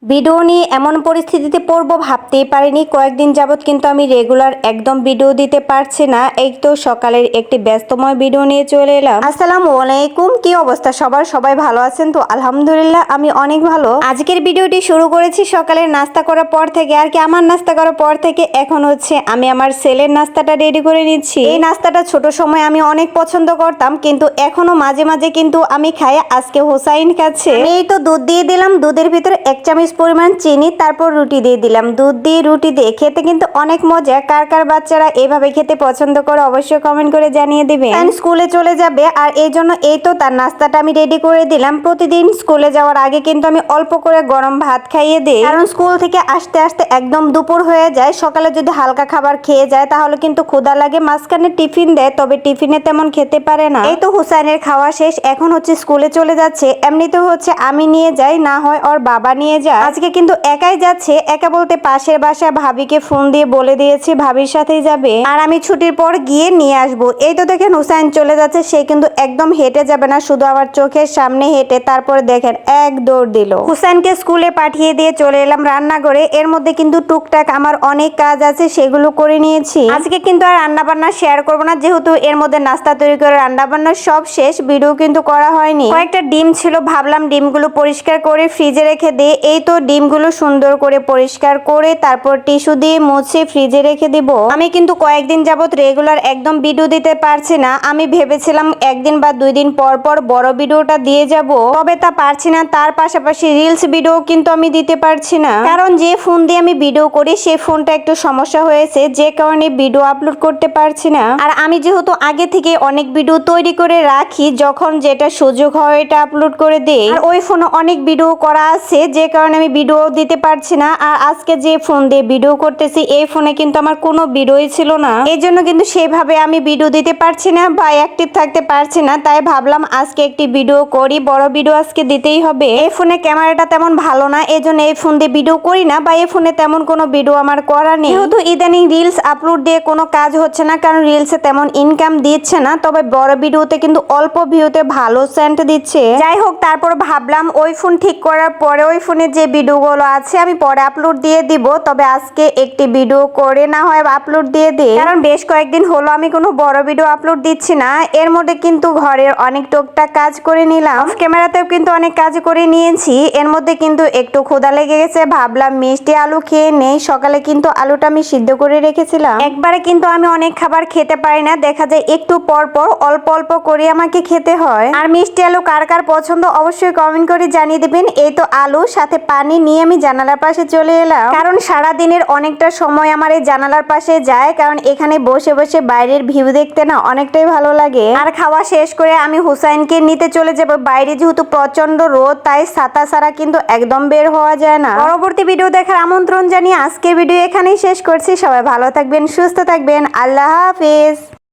Video নিয়ে এমন পরিস্থিতিতে পড়বো ভাবতেই পারিনি। কয়েকদিন যাবত কিন্তু আমি রেগুলার একদম ভিডিও দিতে পারছি না। এই তো সকালের একটি ব্যস্তময় ভিডিও নিয়ে চলে এলাম। আসসালামু আলাইকুম, কি অবস্থা সবার? সবাই ভালো আছেন তো? আলহামদুলিল্লাহ আমি অনেক ভালো। আজকের ভিডিওটি শুরু করেছি সকালের নাস্তা করার পর থেকে। আর কি আমার নাস্তা করার পর থেকে এখন হচ্ছে আমি আমার ছেলের নাস্তাটা রেডি করে নিচ্ছি। এই নাস্তাটা ছোট সময় আমি অনেক পছন্দ করতাম, কিন্তু এখনো মাঝে মাঝে কিন্তু আমি খাই। আজকে হোসাইন খাচ্ছে। এই তো দুধ দিয়ে দিলাম, দুধের ভিতরে 1 চামচ পরিমাণ চিনি, তারপর রুটি দিয়ে দিলাম। দুধ দিয়ে রুটি দিয়ে খেতে কিন্তু অনেক মজা। কার কার বাচ্চারা এভাবে খেতে পছন্দ করে অবশ্যই কমেন্ট করে জানিয়ে দিবেন। স্কুলে চলে যাবে আর এই জন্য এই তো তার নাস্তাটা আমি রেডি করে দিলাম। প্রতিদিন স্কুলে যাওয়ার আগে কিন্তু আমি অল্প করে গরম ভাত খাইয়ে দিই, কারণ স্কুল থেকে আসতে আসতে একদম দুপুর হয়ে যায়। সকালে যদি হালকা খাবার খেয়ে যায় তাহলে কিন্তু ক্ষুধা লাগে। মাঝখানে টিফিন দেয়, তবে টিফিনে তেমন খেতে পারে না। এই তো হুসাইনের খাওয়া শেষ, এখন হচ্ছে স্কুলে চলে যাচ্ছে। এমনিতে হচ্ছে আমি নিয়ে যাই, না হয় ওর বাবা নিয়ে যায়। আজকে কিন্তু একাই যাচ্ছে। একা বলতে পাশের বাসায় ভাবিকে ফোন দিয়ে বলে দিয়েছি ভাবির সাথেই যাবে, আর আমি ছুটির পর গিয়ে নিয়ে আসবো। এই তো দেখেন হুসাইন চলে যাচ্ছে। সে কিন্তু একদম হেঁটে যাবে না, শুধু আমার চোখের সামনে হেঁটে তারপরে দেখেন এক দৌড় দিল। হুসাইনকে স্কুলে পাঠিয়ে দিয়ে চলে এলাম রান্নাঘরে। এর মধ্যে কিন্তু টুকটাক আমার অনেক কাজ আছে, সেগুলো করে নিয়েছি। আজকে কিন্তু আর রান্না বান্না শেয়ার করবো না, যেহেতু এর মধ্যে নাস্তা তৈরি করে রান্না বান্না সব শেষ। ভিডিও কিন্তু করা হয়নি। কয়েকটা ডিম ছিল, ভাবলাম ডিমগুলো পরিষ্কার করে ফ্রিজে রেখে দিই। এই তো ডিমগুলো সুন্দর করে পরিষ্কার করে তারপর টিস্যু দিয়ে মুছে ফ্রিজে রেখে দিব। আমি কিন্তু কয়েকদিন যাবত রেগুলার একদম ভিডিও দিতে পারছি না। আমি ভেবেছিলাম একদিন বা 2 দিন পর পর বড় ভিডিওটা দিয়ে যাব, তবে তা পারছি না। তার পাশাপাশি রিলস ভিডিও কিন্তু আমি দিতে পারছি না, কারণ যে ফোন দিয়ে আমি ভিডিও করি সেই ফোনটা একটু সমস্যা হয়েছে, যে কারণে ভিডিও আপলোড করতে পারছি না। আর আমি যেহেতু আগে থেকে অনেক ভিডিও তৈরি করে রাখি, যখন যেটা সুযোগ হয় এটা আপলোড করে দিই। আর ওই ফোনে অনেক ভিডিও করা আছে, যে কারণে আমি ভিডিও দিতে পারছি না। আর আজকে যে ফোন দিয়ে ভিডিও করতেছি এই ফোনে কিন্তু আমার কোনো ভিডিওই ছিল না, এই জন্য কিন্তু সেভাবে আমি ভিডিও দিতে পারছি না বা অ্যাক্টিভ থাকতে পারছি না। তাই ভাবলাম আজকে একটি ভিডিও করি, বড় ভিডিও আজকে দিতেই হবে। এই ফোনে ক্যামেরাটা তেমন ভালো না, এই জন্য এই ফোন দিয়ে ভিডিও করি না, বা এই ফোনে তেমন কোনো ভিডিও আমার করা নেই। যেহেতু ইদানিং রিলস আপলোড দিয়ে কোনো কাজ হচ্ছে না, কারণ রিলসে তেমন ইনকাম দিচ্ছে না, তবে বড় ভিডিওতে কিন্তু অল্প ভিউতে ভালো সেন্ট দিচ্ছে। যাই হোক, তারপর ভাবলাম ওই ফোন ঠিক করার পরে ওই ফোনে যে ভিডিওগুলো আছে আমি পরে আপলোড দিয়ে দিব। তবে আজকে একটি ভিডিও করে না হয় আপলোড দিয়ে দিই, কারণ বেশ কয়েকদিন হলো আমি কোনো বড় ভিডিও আপলোড দিচ্ছি না। এর মধ্যে কিন্তু ঘরের অনেক টুকটাক কাজ করে নিলাম, অফ ক্যামেরাতেও কিন্তু অনেক কাজ করে নিয়েছি। এর মধ্যে কিন্তু একটু ক্ষুধা লেগে গেছে, ভাবলাম মিষ্টি আলু খেয়ে নেই। সকালে কিন্তু আলুটা আমি সিদ্ধ করে রেখেছিলাম। একবারে কিন্তু আমি অনেক খাবার খেতে পারি না, দেখা যায় একটু পর পর অল্প অল্প করে আমাকে খেতে হয়। আর মিষ্টি আলু কার কার পছন্দ অবশ্যই কমেন্ট করে জানিয়ে দিবেন। এই তো আলু সাথে পানি নিয়ে আমি জানালার পাশে চলে এলাম, কারণ সারা দিনের অনেকটা সময় আমার এই জানালার পাশে যায়, কারণ এখানে বসে বসে বাইরের ভিউ দেখতে না অনেকটাই ভালো লাগে। আর খাওয়া শেষ করে আমি হুসাইনকে নিতে চলে যাব। বাইরে যেহেতু প্রচন্ড রোদ, তাই ছাতা ছাড়া কিন্তু একদম বের হওয়া যায় না। পরবর্তী ভিডিও দেখার আমন্ত্রণ জানিয়ে আজকের ভিডিও এখানেই শেষ করছি। সবাই ভালো থাকবেন, সুস্থ থাকবেন, আল্লাহ হাফেজ।